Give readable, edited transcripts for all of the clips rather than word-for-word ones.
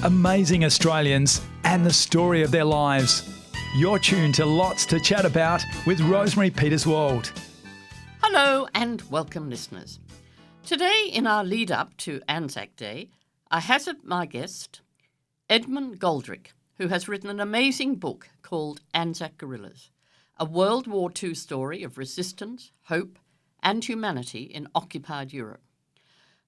amazing Australians and the story of their lives. You're tuned to Lots to Chat About with Rosemary Peterswald. Hello and welcome, listeners. Today, in our lead up to Anzac Day, I hazard my guest, Edmund Goldrick, who has written an amazing book called Anzac Gorillas, a World War II story of resistance, hope, and humanity in occupied Europe.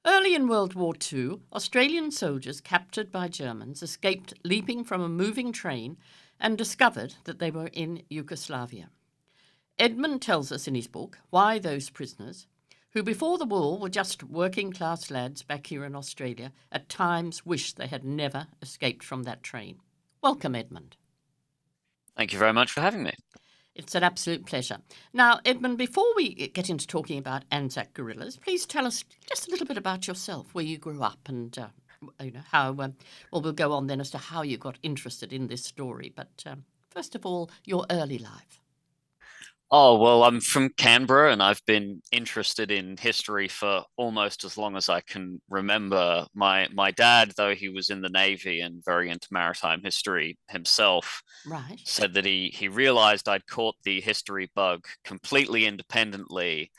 Early in World War II, Australian soldiers captured by Germans escaped leaping from a moving train and discovered that they were in Yugoslavia. Edmund tells us in his book why those prisoners, who before the war were just working-class lads back here in Australia, at times wished they had never escaped from that train. Welcome, Edmund. Thank you very much for having me. It's an absolute pleasure. Now, Edmund, before we get into talking about Anzac Gorillas, please tell us just a little bit about yourself, where you grew up and how, we'll go on then as to how you got interested in this story. But first of all, your early life. Oh, well, I'm from Canberra and I've been interested in history for almost as long as I can remember. My dad, though he was in the Navy and very into maritime history himself, Right. said that he realized I'd caught the history bug completely independently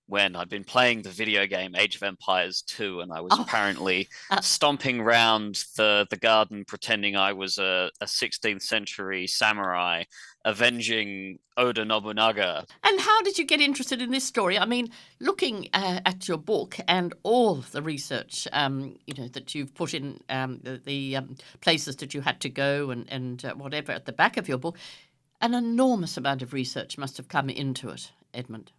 when I'd been playing the video game Age of Empires 2 and I was apparently stomping round the garden pretending I was a 16th century samurai avenging Oda Nobunaga. And how did you get interested in this story? I mean, looking at your book and all the research, that you've put in the places that you had to go and whatever at the back of your book, an enormous amount of research must have come into it, Edmund.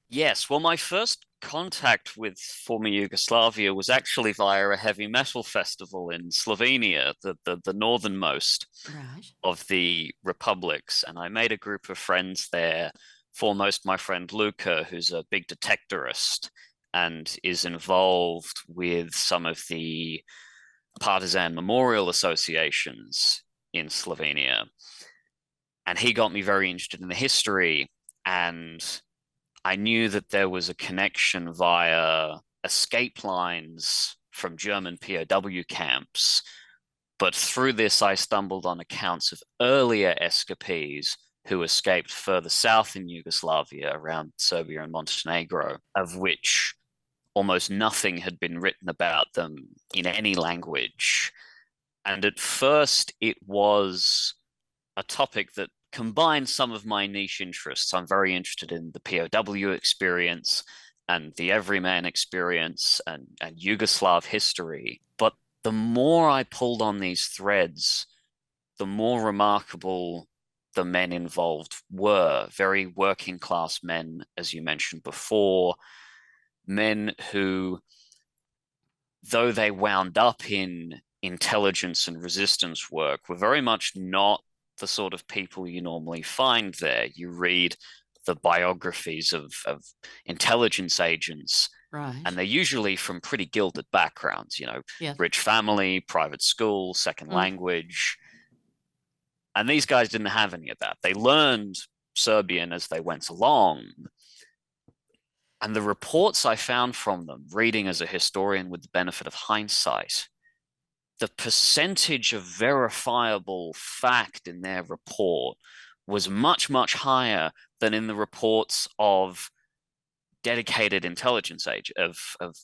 Yes, well, my first contact with former Yugoslavia was actually via a heavy metal festival in Slovenia, the northernmost of the republics. And I made a group of friends there, foremost my friend Luca, who's a big detectorist and is involved with some of the partisan memorial associations in Slovenia. And he got me very interested in the history, and I knew that there was a connection via escape lines from German POW camps, but through this I stumbled on accounts of earlier escapees who escaped further south in Yugoslavia around Serbia and Montenegro, of which almost nothing had been written about them in any language. And at first it was a topic that combine some of my niche interests. I'm very interested in the POW experience and the everyman experience and Yugoslav history. But the more I pulled on these threads, the more remarkable the men involved were. Very working class men, as you mentioned before, men who, though they wound up in intelligence and resistance work, were very much not the sort of people you normally find there. You read the biographies of intelligence agents, right, and they're usually from pretty gilded backgrounds, Yes. Rich family, private school, second language. And these guys didn't have any of that. They learned Serbian as they went along. And the reports I found from them, reading as a historian with the benefit of hindsight, the percentage of verifiable fact in their report was much, much higher than in the reports of dedicated intelligence agents, of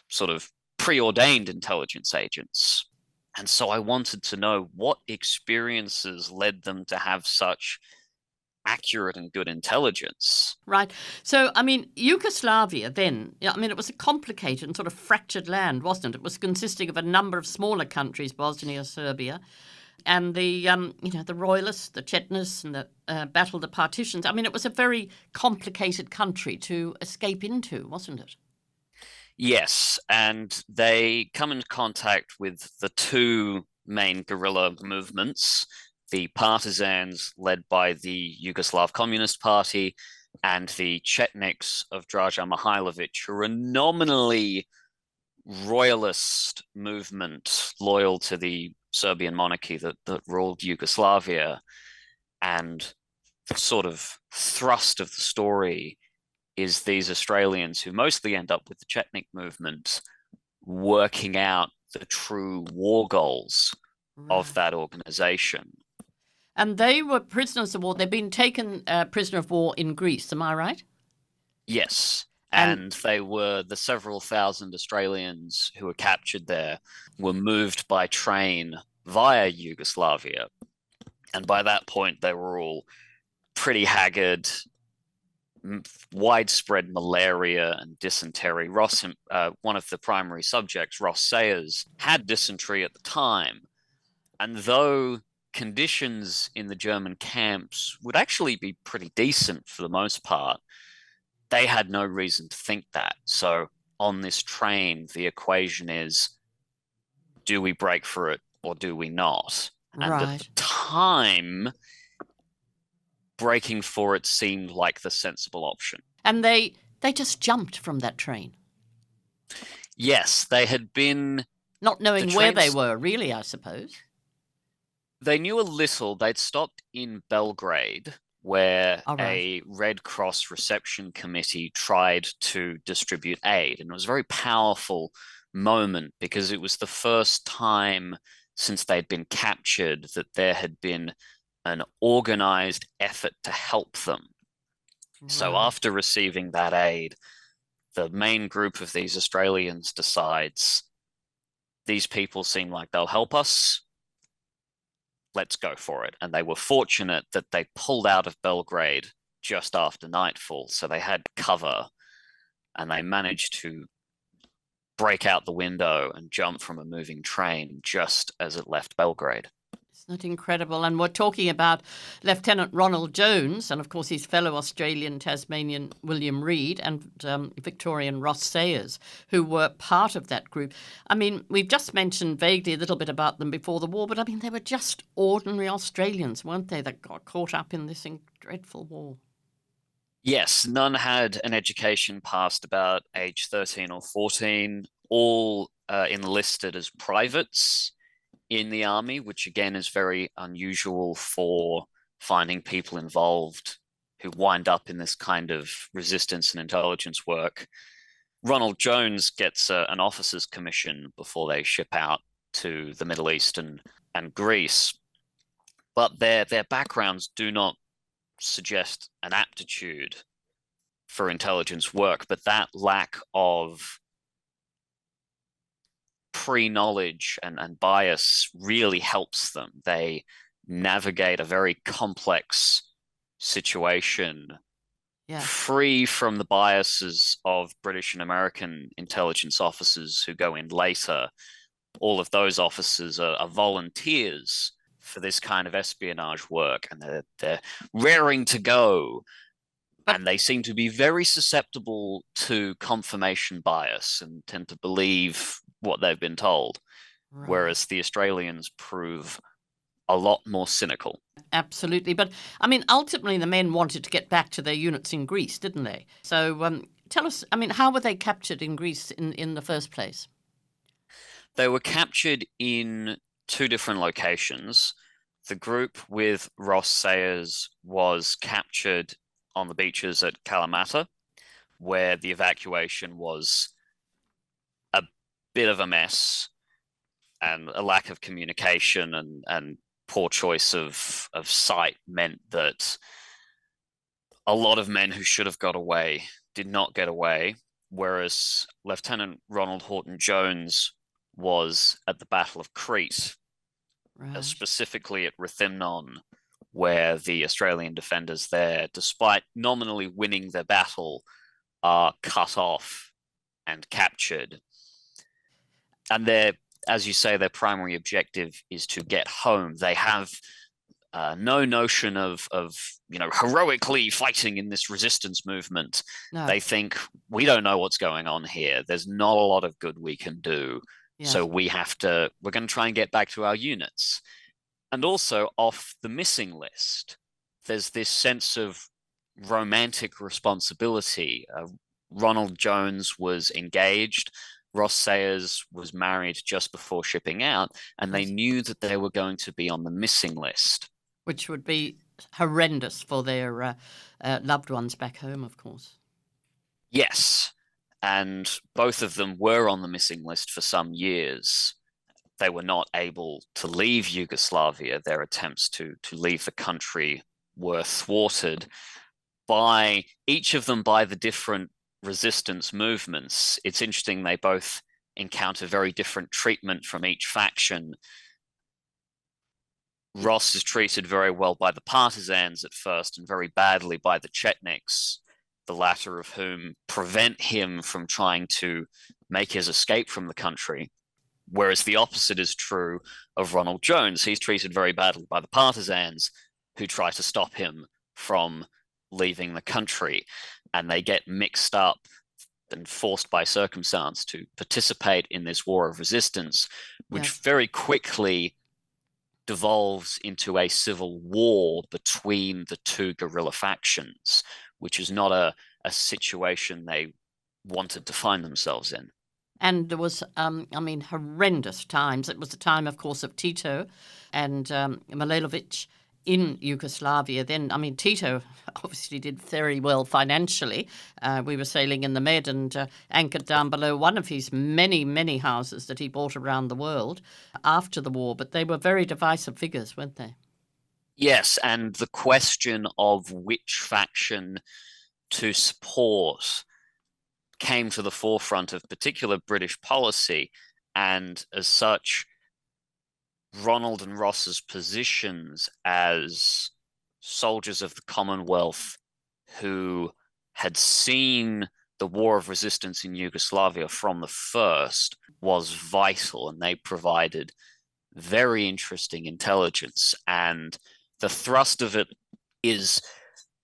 sort of preordained intelligence agents. And so I wanted to know what experiences led them to have such accurate and good intelligence. Right. So, I mean, Yugoslavia then, it was a complicated and sort of fractured land, wasn't it? It was consisting of a number of smaller countries, Bosnia, Serbia, and the Royalists, the Chetnists, and the Battle of the Partitions. I mean, it was a very complicated country to escape into, wasn't it? Yes, and they come into contact with the two main guerrilla movements, the partisans led by the Yugoslav Communist Party and the Chetniks of Draža Mihailović, who are a nominally royalist movement loyal to the Serbian monarchy that ruled Yugoslavia. And the sort of thrust of the story is these Australians who mostly end up with the Chetnik movement working out the true war goals of that organization. And they were prisoners of war. They've been taken prisoner of war in Greece, am I right? Yes. And they were the several thousand Australians who were captured there were moved by train via Yugoslavia. And by that point, they were all pretty haggard, widespread malaria and dysentery. Ross, one of the primary subjects, Ross Sayers, had dysentery at the time. And though conditions in the German camps would actually be pretty decent for the most part, they had no reason to think that. So on this train, the equation is, do we break for it or do we not? And at the time, breaking for it seemed like the sensible option. And they just jumped from that train? Yes, they had been... Not knowing where they were, really, I suppose. They knew a little. They'd stopped in Belgrade, where a Red Cross reception committee tried to distribute aid. And it was a very powerful moment because it was the first time since they'd been captured that there had been an organized effort to help them. So after receiving that aid, the main group of these Australians decides, these people seem like they'll help us. Let's go for it. And they were fortunate that they pulled out of Belgrade just after nightfall. So they had cover and they managed to break out the window and jump from a moving train just as it left Belgrade. Isn't it incredible? And we're talking about Lieutenant Ronald Jones and, of course, his fellow Australian Tasmanian William Reid and Victorian Ross Sayers, who were part of that group. I mean, we've just mentioned vaguely a little bit about them before the war, but, I mean, they were just ordinary Australians, weren't they, that got caught up in this dreadful war? Yes, none had an education past about age 13 or 14, all enlisted as privates in the army, which again is very unusual for finding people involved who wind up in this kind of resistance and intelligence work. Ronald Jones gets an officer's commission before they ship out to the Middle East and Greece, but their backgrounds do not suggest an aptitude for intelligence work, but that lack of pre-knowledge and bias really helps them. They navigate a very complex situation free from the biases of British and American intelligence officers who go in later. All of those officers are volunteers for this kind of espionage work, and they're raring to go. And they seem to be very susceptible to confirmation bias and tend to believe what they've been told, whereas the Australians prove a lot more cynical. Absolutely. But, I mean, ultimately the men wanted to get back to their units in Greece, didn't they? So tell us, I mean, how were they captured in Greece in the first place? They were captured in two different locations. The group with Ross Sayers was captured on the beaches at Kalamata, where the evacuation was a bit of a mess, and a lack of communication and poor choice of site meant that a lot of men who should have got away did not get away, whereas Lieutenant Ronald Horton-Jones was at the Battle of Crete, specifically at Rethymnon, where the Australian defenders there, despite nominally winning their battle, are cut off and captured. And as you say, their primary objective is to get home. They have no notion of heroically fighting in this resistance movement. No. They think, we don't know what's going on here. There's not a lot of good we can do. Yes. So we're going to try and get back to our units. And also off the missing list, there's this sense of romantic responsibility. Ronald Jones was engaged. Ross Sayers was married just before shipping out, and they knew that they were going to be on the missing list. Which would be horrendous for their loved ones back home, of course. Yes, and both of them were on the missing list for some years. they were not able to leave Yugoslavia. Their attempts to leave the country were thwarted by each of them by the different resistance movements. It's interesting, they both encounter very different treatment from each faction. Ross is treated very well by the partisans at first and very badly by the Chetniks, the latter of whom prevent him from trying to make his escape from the country. Whereas the opposite is true of Ronald Jones. He's treated very badly by the partisans who try to stop him from leaving the country. And they get mixed up and forced by circumstance to participate in this war of resistance, which very quickly devolves into a civil war between the two guerrilla factions, which is not a situation they wanted to find themselves in. And there was, horrendous times. It was the time, of course, of Tito and Milosevic in Yugoslavia. Then, Tito obviously did very well financially. We were sailing in the Med and anchored down below one of his many, many houses that he bought around the world after the war. But they were very divisive figures, weren't they? Yes, and the question of which faction to support came to the forefront of particular British policy, and as such, Ronald and Ross's positions as soldiers of the Commonwealth who had seen the war of resistance in Yugoslavia from the first was vital, and they provided very interesting intelligence. And the thrust of it is,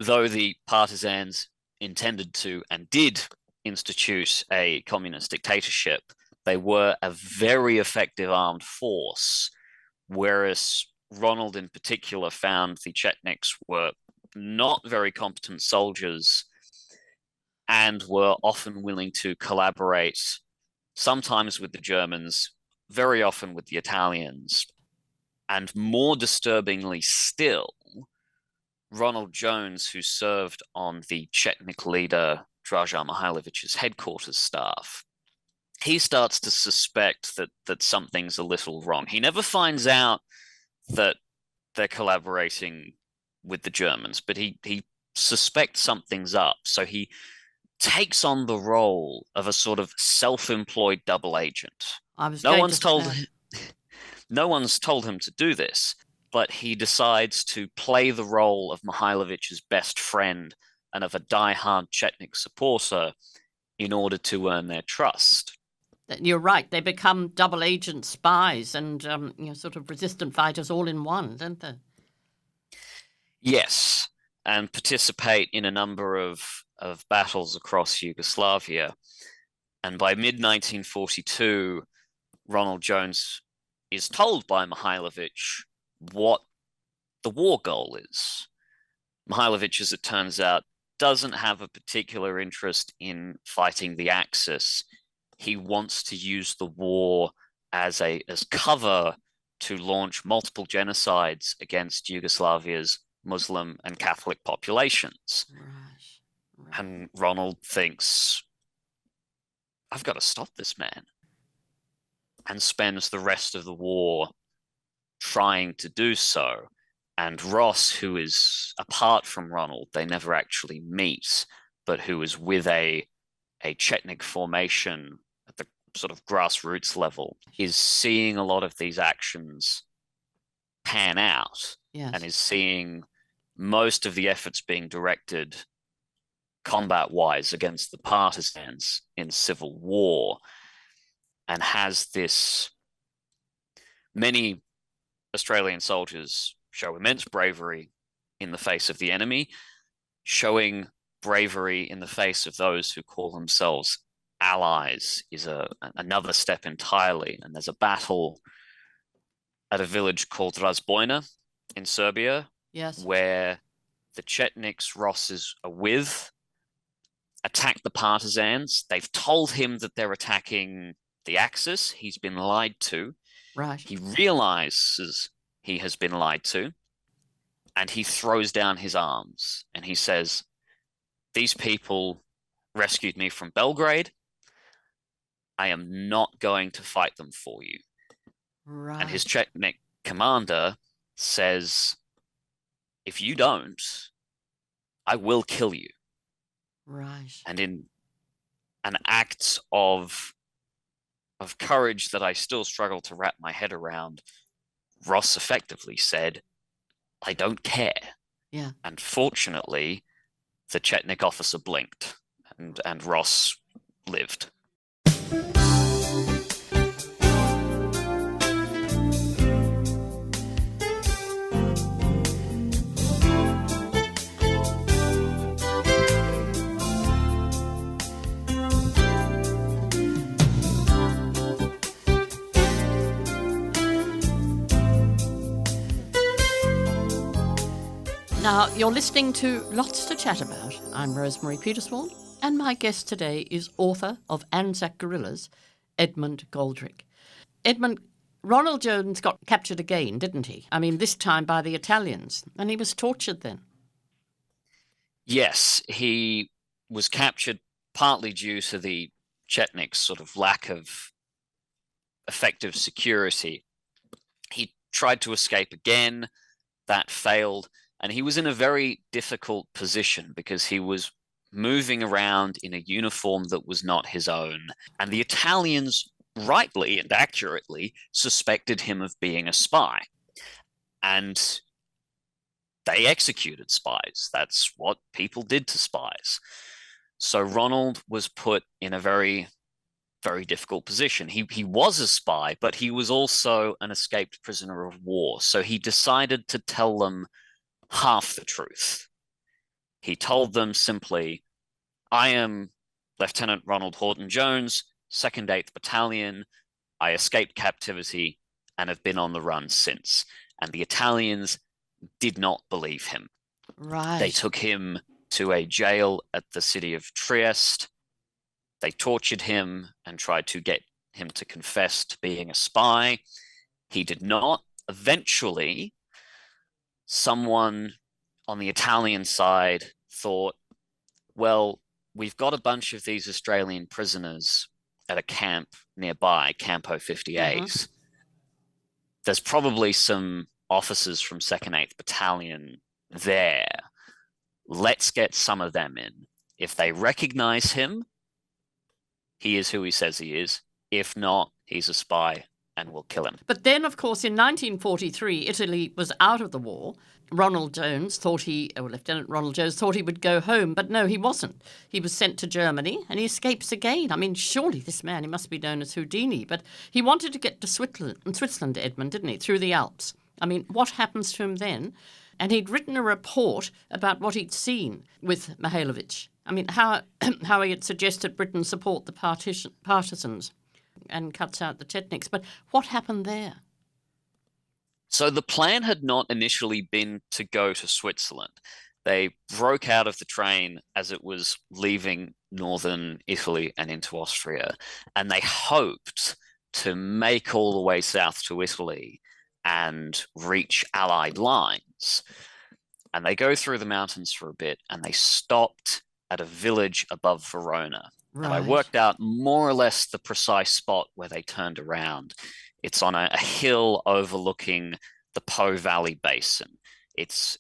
though the partisans intended to and did institute a communist dictatorship, they were a very effective armed force, whereas Ronald in particular found the Chetniks were not very competent soldiers and were often willing to collaborate, sometimes with the Germans, very often with the Italians. And more disturbingly still, Ronald Jones, who served on the Chetnik leader Draža Mihailovic's headquarters staff, he starts to suspect that something's a little wrong. He never finds out that they're collaborating with the Germans, but he suspects something's up. So he takes on the role of a sort of self-employed double agent. No one's told him to do this, but he decides to play the role of Mihailovic's best friend and of a die-hard Chetnik supporter in order to earn their trust. You're right. They become double agent spies and sort of resistant fighters all in one, don't they? Yes, and participate in a number of battles across Yugoslavia. And by mid-1942, Ronald Jones is told by Mihailovic what the war goal is. Mihailovic, as it turns out, doesn't have a particular interest in fighting the Axis. He wants to use the war as cover to launch multiple genocides against Yugoslavia's Muslim and Catholic populations. Right. And Ronald thinks, I've got to stop this man, and spends the rest of the war trying to do so. And Ross, who is apart from Ronald, they never actually meet, but who is with a Chetnik formation at the sort of grassroots level, is seeing a lot of these actions pan out. Yes. And is seeing most of the efforts being directed combat-wise against the partisans in civil war, and has this... Many Australian soldiers show immense bravery in the face of the enemy. Showing bravery in the face of those who call themselves allies is another step entirely. And there's a battle at a village called Razbojna in Serbia, yes, where the Chetniks Ross are with attack the partisans. They've told him that they're attacking the Axis. He's been lied to. Right. He realizes he has been lied to, and he throws down his arms and he says, these people rescued me from Belgrade. I am not going to fight them for you. Right. And his Chetnik commander says, if you don't, I will kill you. Right. And in an act of courage that I still struggle to wrap my head around, Ross effectively said, I don't care. Yeah. And fortunately, the Chetnik officer blinked, and Ross lived. Now, you're listening to Lots to Chat About. I'm Rosemary Peterswald, and my guest today is author of Anzac Gorillas, Edmund Goldrick. Edmund, Ronald Jones got captured again, didn't he? I mean, this time by the Italians, and he was tortured then. Yes, he was captured partly due to the Chetniks' sort of lack of effective security. He tried to escape again, that failed, and he was in a very difficult position because he was moving around in a uniform that was not his own. And the Italians, rightly and accurately, suspected him of being a spy. And they executed spies. That's what people did to spies. So Ronald was put in a very, very difficult position. He was a spy, but he was also an escaped prisoner of war. So he decided to tell them half the truth. He told them simply, I am Lieutenant Ronald Horton Jones, 2nd 8th Battalion. I escaped captivity and have been on the run since. And the Italians did not believe him. Right. They took him to a jail at the city of Trieste. They tortured him and tried to get him to confess to being a spy. He did not. Eventually, someone on the Italian side thought, well, we've got a bunch of these Australian prisoners at a camp nearby, Campo 58. There's probably some officers from 2nd 8th Battalion there. Let's get some of them in. If they recognize him, he is who he says he is. If not, he's a spy and we'll kill him. But then, of course, in 1943, Italy was out of the war. Lieutenant Ronald Jones thought he would go home, but no, he wasn't. He was sent to Germany and he escapes again. I mean, surely this man, he must be known as Houdini, but he wanted to get to Switzerland, Edmund, didn't he, through the Alps? I mean, what happens to him then? And he'd written a report about what he'd seen with Mihailovich. I mean, how he had suggested Britain support the partisans and cuts out the Chetniks. But what happened there? So the plan had not initially been to go to Switzerland. They broke out of the train as it was leaving northern Italy and into Austria, and they hoped to make all the way south to Italy and reach Allied lines. And they go through the mountains for a bit, and they stopped at a village above Verona. Right. And I worked out more or less the precise spot where they turned around. It's on a hill overlooking the Po Valley Basin. It's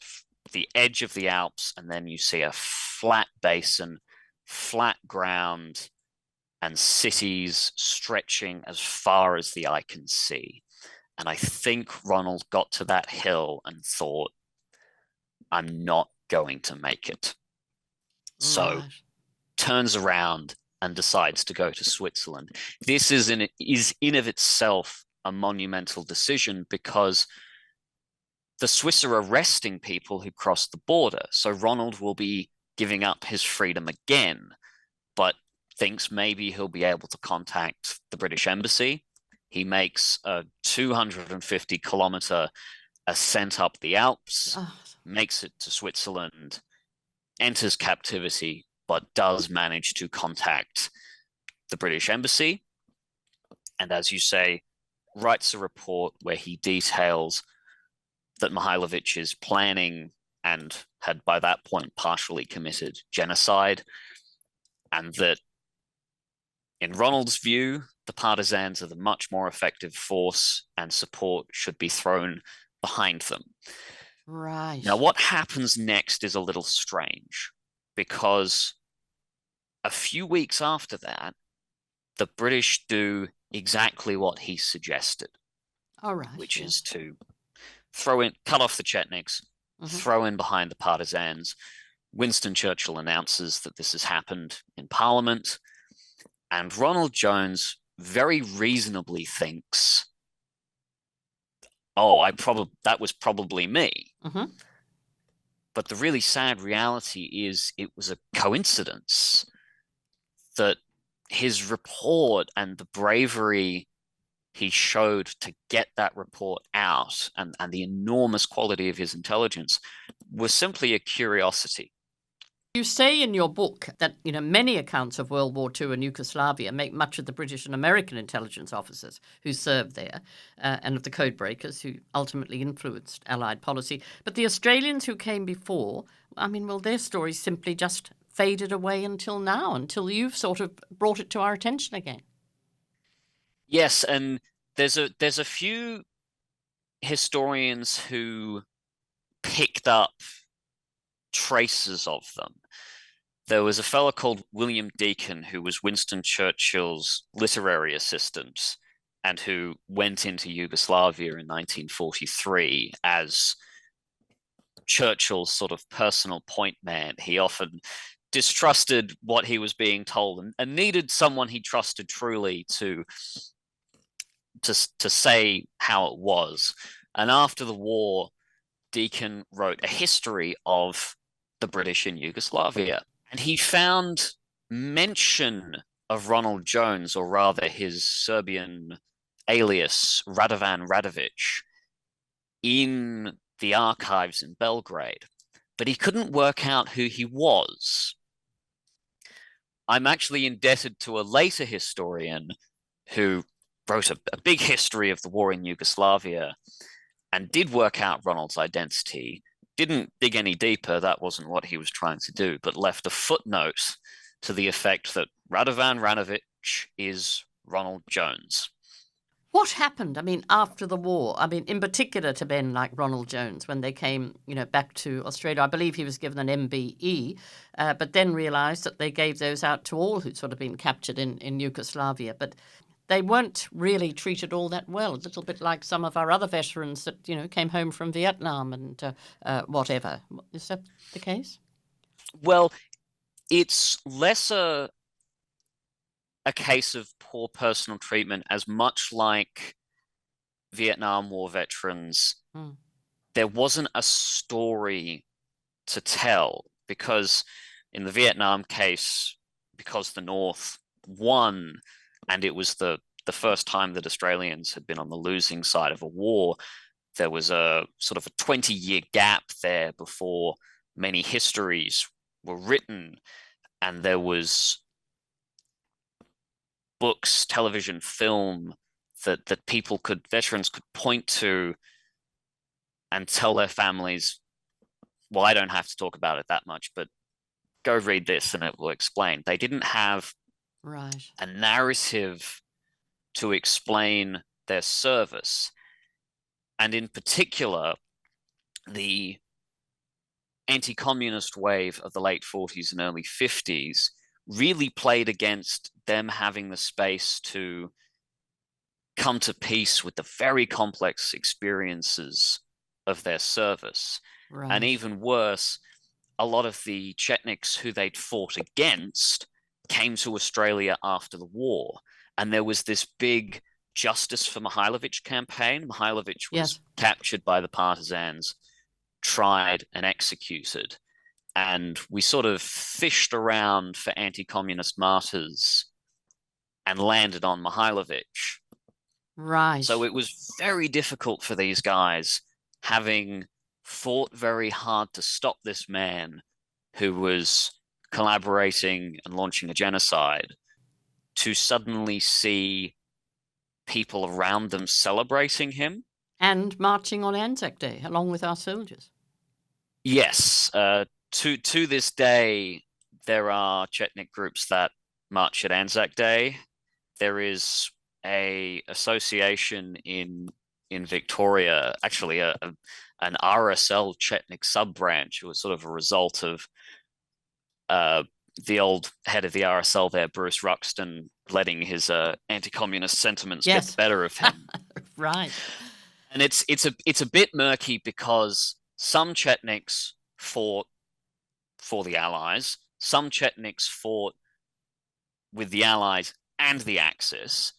the edge of the Alps, and then you see a flat basin, flat ground, and cities stretching as far as the eye can see. And I think Ronald got to that hill and thought, I'm not going to make it. So turns around and decides to go to Switzerland. This is in of itself a monumental decision because the Swiss are arresting people who cross the border. So Ronald will be giving up his freedom again, but thinks maybe he'll be able to contact the British Embassy. He makes a 250-kilometer ascent up the Alps, makes it to Switzerland, enters captivity, but does manage to contact the British Embassy. And as you say, writes a report where he details that Mihailovich is planning and had by that point partially committed genocide, and that In Ronald's view, the partisans are the much more effective force and support should be thrown behind them. Right. Now, what happens next is a little strange because a few weeks after that, the British do exactly what he suggested, All right. which Yes. is to cut off the Chetniks, throw in behind the partisans. Winston Churchill announces that this has happened in Parliament, and Ronald Jones very reasonably thinks, "Oh, that was probably me." But the really sad reality is it was a coincidence that his report and the bravery he showed to get that report out and the enormous quality of his intelligence was simply a curiosity. You say in your book that many accounts of World War II and Yugoslavia make much of the British and American intelligence officers who served there and of the code breakers who ultimately influenced Allied policy. But the Australians who came before, their stories simply just faded away until now, until you've sort of brought it to our attention again. Yes, and there's a few historians who picked up traces of them. There was a fellow called William Deakin, who was Winston Churchill's literary assistant and who went into Yugoslavia in 1943 as Churchill's sort of personal point man. He often distrusted what he was being told and needed someone he trusted truly to say how it was. And after the war, Deakin wrote a history of the British in Yugoslavia. And he found mention of Ronald Jones, or rather his Serbian alias, Radovan Radovic, in the archives in Belgrade. But he couldn't work out who he was. I'm actually indebted to a later historian who wrote a big history of the war in Yugoslavia and did work out Ronald's identity, didn't dig any deeper, that wasn't what he was trying to do, but left a footnote to the effect that Radovan Radovic is Ronald Jones. What happened, after the war? In particular to men like Ronald Jones when they came, back to Australia. I believe he was given an MBE, but then realised that they gave those out to all who'd sort of been captured in Yugoslavia. But they weren't really treated all that well, a little bit like some of our other veterans that, came home from Vietnam and whatever. Is that the case? Well, it's less a case of poor personal treatment as much like Vietnam War veterans. There wasn't a story to tell because in the Vietnam case, because the North won, and it was the first time that Australians had been on the losing side of a war, there was a sort of a 20-year gap there before many histories were written, and there was books, television, film that veterans could point to and tell their families, well, I don't have to talk about it that much, but go read this and it will explain. They didn't have a narrative to explain their service. And in particular, the anti-communist wave of the late 40s and early 50s really played against them having the space to come to peace with the very complex experiences of their service. And even worse, a lot of the Chetniks who they'd fought against came to Australia after the war. And there was this big Justice for Mihailovic campaign. Mihailovic was captured by the partisans, tried and executed. And we sort of fished around for anti-communist martyrs and landed on Mihailovic. So it was very difficult for these guys, having fought very hard to stop this man who was collaborating and launching a genocide, to suddenly see people around them celebrating him. And marching on Anzac Day, along with our soldiers. Yes. To this day, there are Chetnik groups that much at Anzac Day. There is a association in Victoria, actually an RSL Chetnik sub-branch. It was sort of a result of the old head of the RSL there, Bruce Ruxton, letting his anti-communist sentiments get the better of him. Right. And it's a bit murky because some Chetniks fought for the Allies, some Chetniks fought with the Allies and the Axis,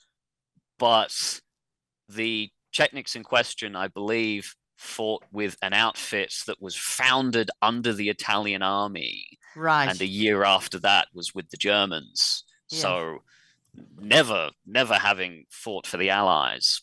but the Chetniks in question, I believe, fought with an outfit that was founded under the Italian army. Right. And a year after that was with the Germans. Yeah. So never having fought for the Allies.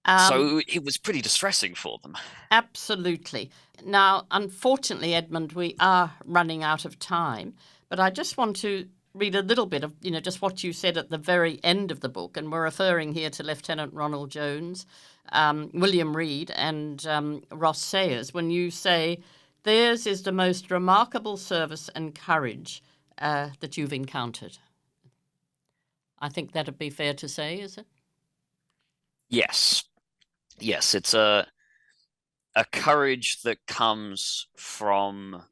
So it was pretty distressing for them. Absolutely. Now, unfortunately, Edmund, we are running out of time, but I just want to read a little bit of, just what you said at the very end of the book, and we're referring here to Lieutenant Ronald Jones, William Reed, and Ross Sayers, when you say, theirs is the most remarkable service and courage that you've encountered. I think that'd be fair to say, is it? Yes. Yes, it's a courage that comes from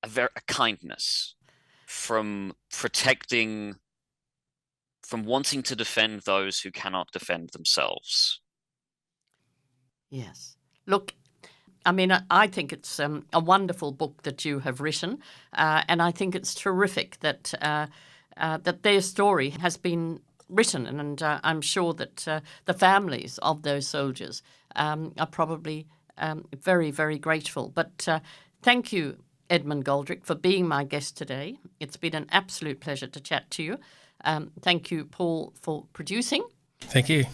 a kindness, from protecting, from wanting to defend those who cannot defend themselves. Yes. Look, I mean, I think it's a wonderful book that you have written, and I think it's terrific that that their story has been written, and I'm sure that the families of those soldiers are probably very, very grateful. But thank you, Edmund Goldrick, for being my guest today. It's been an absolute pleasure to chat to you. Thank you, Paul, for producing. Thank you.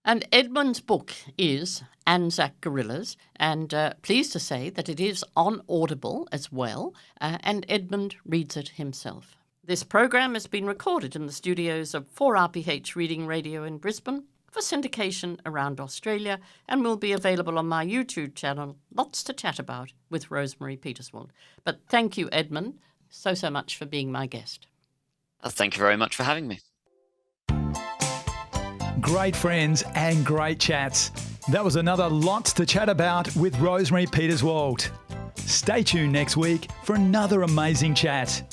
And Edmund's book is Anzac Gorillas, and pleased to say that it is on Audible as well, and Edmund reads it himself. This program has been recorded in the studios of 4RPH Reading Radio in Brisbane for syndication around Australia, and will be available on my YouTube channel, Lots to Chat About, with Rosemary Peterswald. But thank you, Edmund, so much for being my guest. Thank you very much for having me. Great friends and great chats. That was another Lots to Chat About with Rosemary Peterswald. Stay tuned next week for another amazing chat.